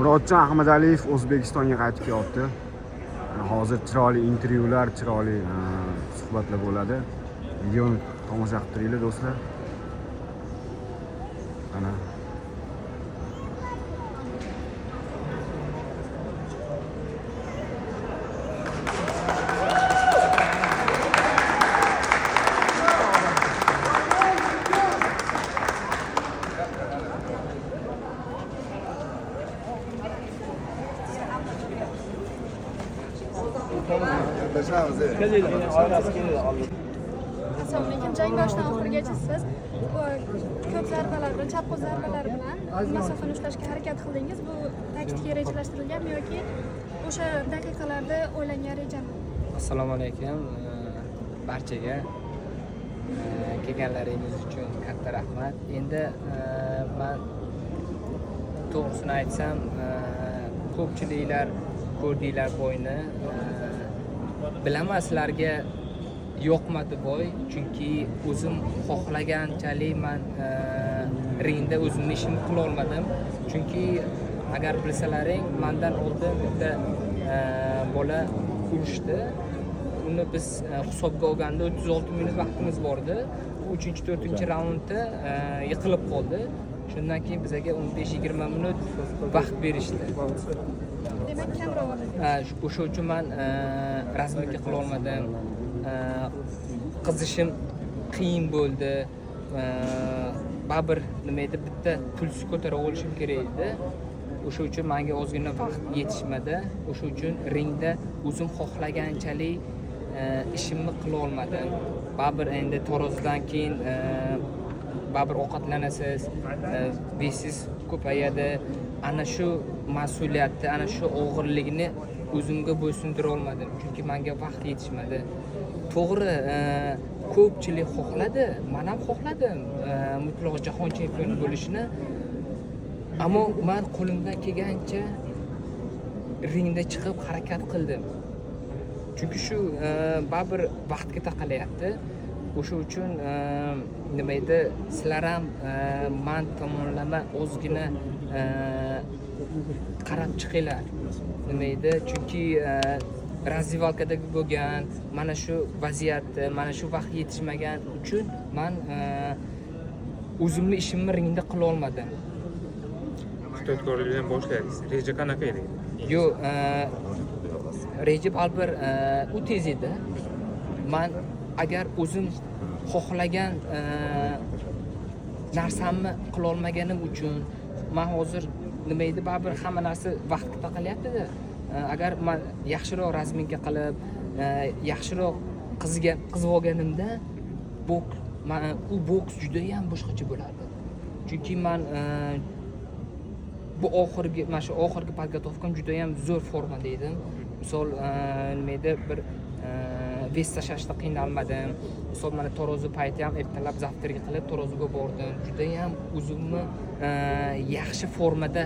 Murodjon Ahmadaliyev O'zbekistonga qaytib kelyapti. Hozir chiroyli intervyular, chiroyli suhbatlar bo'ladi. Videoni tomosha qilib turinglar do'stlar. Ana Assalomu alaykum. Jang boshidan oxirigacha siz ko'p zarbalar bilan, chap qo'l zarbalari bilan masofani ushlashga harakat qildingiz. Bu taktika rejalashtirilganmi yoki o'sha daqiqalarda o'ylangan rejami? Assalomu alaykum barchaga. Kelganlaringiz uchun katta rahmat. Endi men to'g'risini aytsam, ko'pchiliklar ko'rdinglar bo'yni. Bilaman sizlarga yoqmadi bo'y, chunki o'zim xohlaganchalik men ringda o'zimning ishimni qila olmadim. Chunki agar bilsalaring, mendan oldin bitta bola urishdi. Uni biz hisobga olganda 36 minut vaqtimiz bor edi. 3-4 raundda yiqilib qoldi. Shundan keyin bizga 15-20 minut vaqt berishdi. Demak, kamroq oldi. O'sha uchun men razmika qila olmadim. Qizishim qiyin bo'ldi. Baribir nima edi, bitta pulsi ko'tara olishim kerak edi. O'sha uchun menga ozgina vaqt yetishmadi. O'sha uchun ringda o'zim xohlaganchalik ishimni qila olmadim. Baribir endi tarozidan keyin baribir ovqatlanasiz, besiz ko'payadi. Ana shu mas'uliyatni, ana shu og'irligini o'zimga bo'ysundira olmadim, chunki menga vaqt yetishmadi. To'g'ri, ko'pchilik xohladi, men ham xohladim mutlaq jahon chempioni bo'lishni. Ammo men qo'limdan kelgancha ringda chiqib harakat qildim. Chunki shu baribir vaqtga taqalayapti. O'sha uchun nima edi, sizlar ham men tomonlama ozgina qarab chiqinglar. Nima edi, chunki razvivalkada bo'lgan mana shu vaziyatda, mana shu vaqt yetishmagan uchun men o'zimni ishimni ringda qila olmadim. Tadbirkorlikdan boshlaysiz. Reja qanaqa edi? Yo'q, reja albatta u tez edi. Men agar o'zim xohlagan narsamni qila olmaganim uchun men hozir nima edi, baribir hamma narsa vaqtga taqalyapti-da. Agar men yaxshiroq razminka qilib, yaxshiroq qizib olganimda, u boks juda ham boshqacha bo'lardi. Chunki men bu mana shu oxirgi podgotovkam juda ham zo'r formada edim. Misol nima edi, bir ves tashlashda qiynalmadim. Misol mana tarozi payti ham ertalab zavtrga qilib taroziga bordim. Juda ham o'zimni yaxshi formada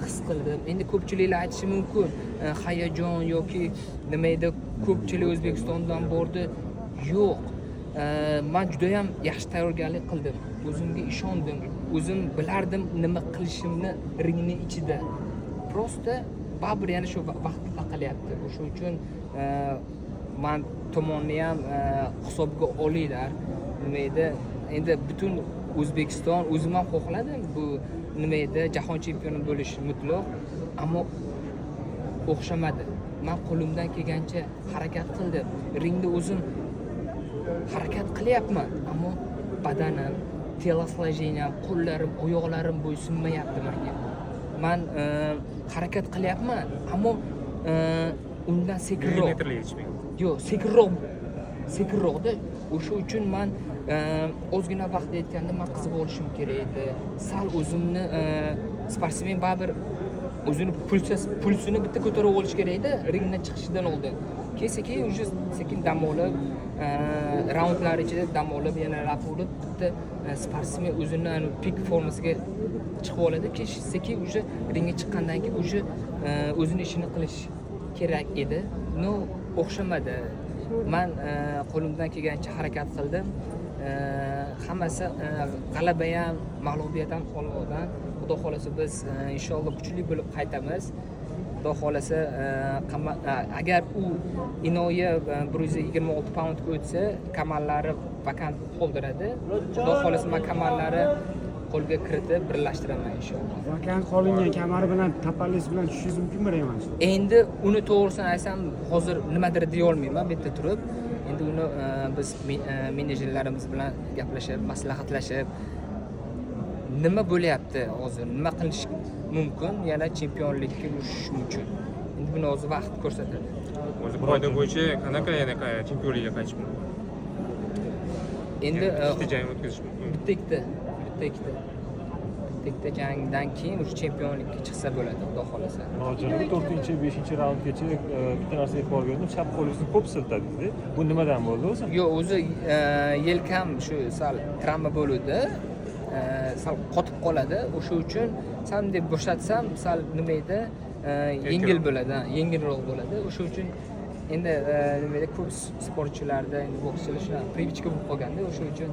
his qildim. Endi ko'pchiliklar aytishi mumkin, hayajon yoki nima edi, ko'pchilik O'zbekistondan bordi. Yo'q. Men juda ham yaxshi tayyorgarlik qildim. O'zimga ishondim. O'zim bilardim nima qilishimni ringning ichida. Prosta baribir yana shu vaqtga taqalyapti. O'sha uchun men tomonni ham hisobga olinglar. Nima edi? Endi butun O'zbekiston, o'zim ham xohladim bu nima edi, jahon chempioni bo'lish mutlaq, ammo o'xshamadi. Men qo'limdan kelgancha harakat qildim. Ringda o'zim harakat qilyapman, ammo badanim, telosложением, qo'llarim, oyoqlarim bo'ysunmayapti menga. Men harakat qilyapman, ammo undan sekinroq. Yo'q, sekinroqda. O'sha uchun men ozgina vaqt yetganda men qizib olishim kerak edi. Sal o'zimni sportsmen baribir o'zini pulsini bitta ko'tarib olish kerak edi ringdan chiqishidan oldin. Keyin уже sekin dam olib, raundlar ichida dam olib, yana raf olib, bitta sportsmen o'zini pik formasiga chiqib oladi. Keyin sekin уже ringga chiqqandan keyin уже o'zini ishini qilish kerak edi. No, o'xshamadi. Men qo'limdan kelgancha harakat qildim. Hammasi g'alaba ham, mag'lubiyat ham Allohdan. xudo xohlasa biz inshaalloh kuchli bo'lib qaytamiz. Xudo xohlasa agar u Inoya 126 poundga o'tsa, kamallari vakant qoldiradi. Xudo xohlasa men kamallari qo'lga kiritib birlashtiraman inshaalloh. Vakant qolingan kamari bilan tapallis bilan tushishingiz mumkinmi emas? Endi uni to'g'risini aytsam, hozir nimadir deya olmayman bu yerda turib. Endi uni biz menejerlarimiz bilan gaplashib, maslahatlashib nima bo'lyapti hozir, nima qilish mumkin yana chempionlikka urishish uchun. Endi buni o'zi vaqt ko'rsatadi. O'zi qoida bo'yicha qanaqa yana chempionlikka qaytish mumkin? Endi ikkita jang o'tkazish mumkin. bitta jangdan keyin o'sha chempionlikka chiqsa bo'ladi, xudo xolasa. Murojaatda 4-5 raundgacha bitta narsaga e'tibor berdim. Chap qo'lingizni ko'p siltadingiz. Bu nimadan bo'ldi o'zi? Yo'q, o'zi yelkam shu sal travma bo'ldi. Sal qotib qoladi. O'sha uchun sal deb bo'shatsam, sal nima edi, yengil bo'ladi, yengilroq bo'ladi. O'sha uchun endi nima edi, ko'p sportchilarda, endi bokschilar shunaqa privichka bo'lib qolganda, o'sha uchun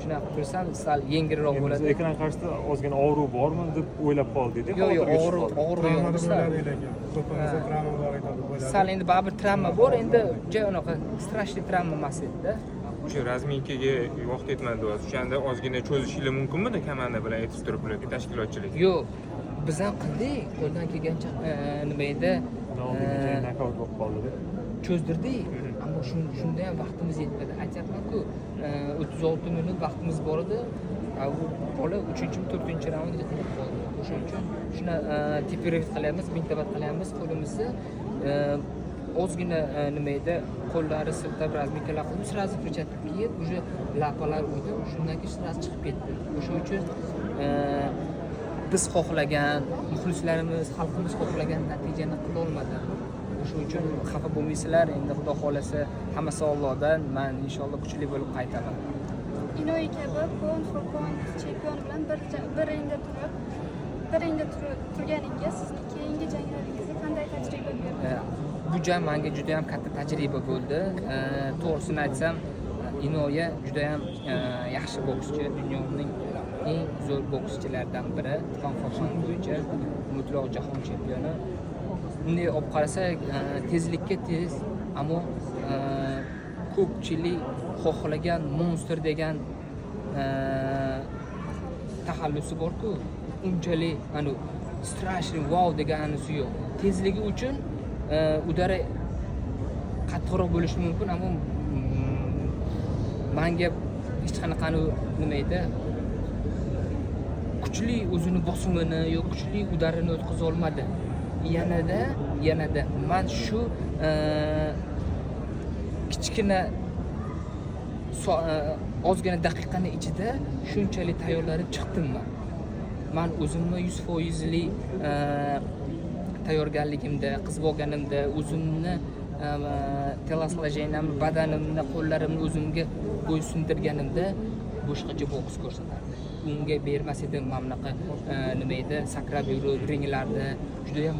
shunaqa tursam sal yengilroq bo'ladi. Ekran qarshisida ozgina og'riq bormi deb o'ylab qoldik. Yo'q, og'riq yo'q. Sal endi baribir travma bor, endi joy unaqa strashli travma emas edi-da. O'sha razminkaga vaqt yetmadi deyapsiz. O'shanda ozgina cho'zishinglar mumkinmidi komanda bilan aytib turiblar, tashkilotchilik? Yo'q, biz ham qildik, qo'ldan kelgancha nima edi, nakavt bo'lib qoldi. cho'zdirdik, ammo shunda ham vaqtimiz yetmadi. Aytyapman-ku, 36 minut vaqtimiz bor edi. U bola 3-4 raundga qilib qoldi. O'sha uchun shuni tepirovit qilyapmiz, mintabat qilyapmiz qo'limizni. Ozgina nima edi, qo'llari siltab razmikalar qilib, sразу перчатка kiyib, уже lapalar uydi, shundan keyin sразу chiqib ketdi. O'sha uchun biz xohlagan, muxlislarimiz, xalqimiz xohlagan natijani qila olmadi. O'sha uchun xafa bo'lmaysizlar, endi xudo xolasa hammasi Allohdan, men inshaalloh kuchli bo'lib qaytaman. Inoya kabi pound for pound chempion bilan bir ringda turganingiz sizni keyingi janglaringizga qanday tajriba berdi? Bu jang menga juda ham katta tajriba bo'ldi. To'g'risini aytsam, Inoya juda ham yaxshi bokschi, dunyoning eng zo'r bokschilaridan biri, Fanfan bo'yicha mutlaq jahon chempioni. Bunday olib qarasak, tezlikka tez, ammo ko'pchilik xohlagan monster degan taxallusi bor-ku, unchalik strashli wow deganisi yo'q. Tezligi uchun udara qattiqroq bo'lishi mumkin, ammo menga hech qanaqa nima edi, kuchli o'zini bosimini yo'q, kuchli udarini o'tkaza olmadi. Yanada men shu kichkina ozgina daqiqaning ichida shunchalik tayyorlanib chiqdimmi? Men o'zimni 100%lik tayyorgarligimda, qizib olganimda, o'zimni telosложениямni, badanimni, qo'llarimni o'zimga bo'ysundirganimda boshqacha boks ko'rsatardi. Unga bermas edim mana bunaqa nima edi, sakrab yurib ringlarda juda ham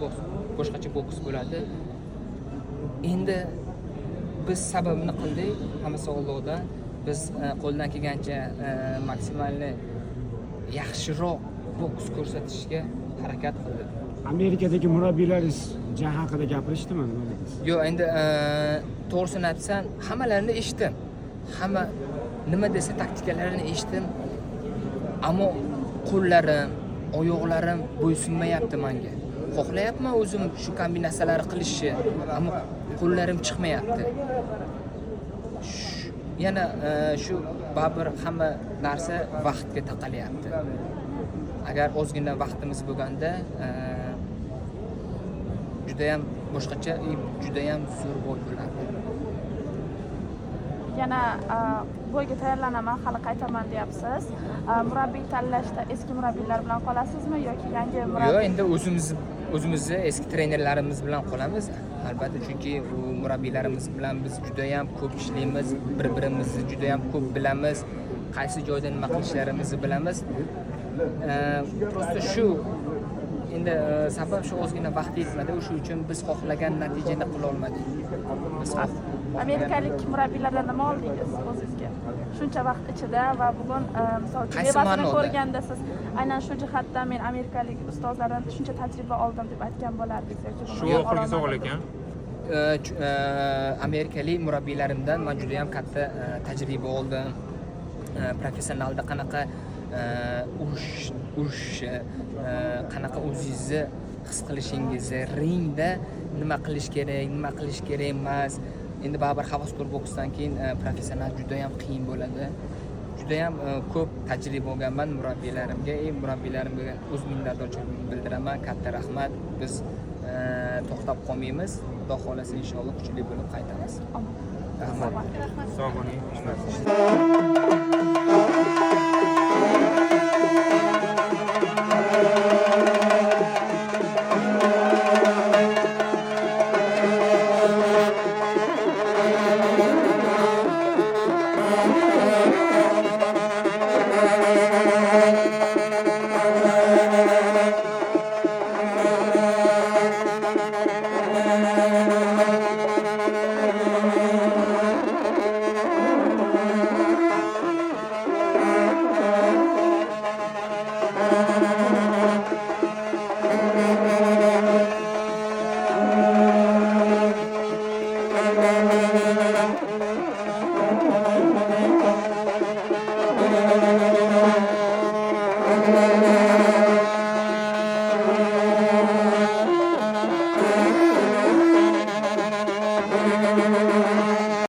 boshqacha boks bo'ladi. Endi biz sababini qildik, hammasi Allohdan. Biz qo'ldan kelgancha maksimalni yaxshiroq boks ko'rsatishga harakat qildik. Amerikadagi murabbiylaringiz jang haqida gapirishdimi, nima dedingiz? Yo'q, endi to'g'risini aytsam, hammalarini eshitdim. Hamma nima desa taktikalarini eshitdim. Ammo qo'llarim, oyoqlarim bo'ysunmayapti menga. Xohlayapman o'zim shu kombinatsiyalarni qilishni, ammo qo'llarim chiqmayapti. Yana shu baribir hamma narsa vaqtga taqalyapti. Agar ozgina vaqtimiz bo'lganda juda ham boshqacha, juda ham zo'r bo'l bo'lardi. Yana bo'yga tayyorlanaman, hali qaytaman deyapsiz. Murabbiy tanlashda eski murabbiylar bilan qolasizmi yoki yangi murabbiy? Yo'q, endi o'zimizni eski trenerlarimiz bilan qolamiz. Albatta, chunki u murabbiylarimiz bilan biz juda ham ko'p ishlaymiz, bir-birimizni juda ham ko'p bilamiz, qaysi joyda nima qilishlarimizni bilamiz. Prosta shu endi sabab shu ozgina vaqt yetmadi, o'sha uchun biz xohlagan natijani qila olmadik. Biz amerikalik murabbiylardan nima oldingiz o'zingizga shuncha vaqt ichida va bugun misol uchun Qaysi mevasini ma'noda? ko'rganda siz aynan shu jihatdan men amerikalik ustozlardan shuncha tajriba oldim deb aytgan bo'lardingiz yoki Shu oxirgi savol ekan. amerikalik murabbiylarimdan man juda ham katta tajriba oldim. Professionalda qanaqa urushni, qanaqa o'zingizni his qilishingizni, ringda nima qilish kerak, nima qilish kerak emas. Endi baribir havaskor boksdan keyin professional juda ham qiyin bo'ladi. Juda ham ko'p tajriba olganman murabbiylarimga, murabbiylarimga o'z minnatdorchiligimni bildiraman. Katta rahmat. Biz to'xtab qolmaymiz. Xudo xolasa inshaalloh kuchli bo'lib qaytamiz. Rahmat. Sog' bo'ling.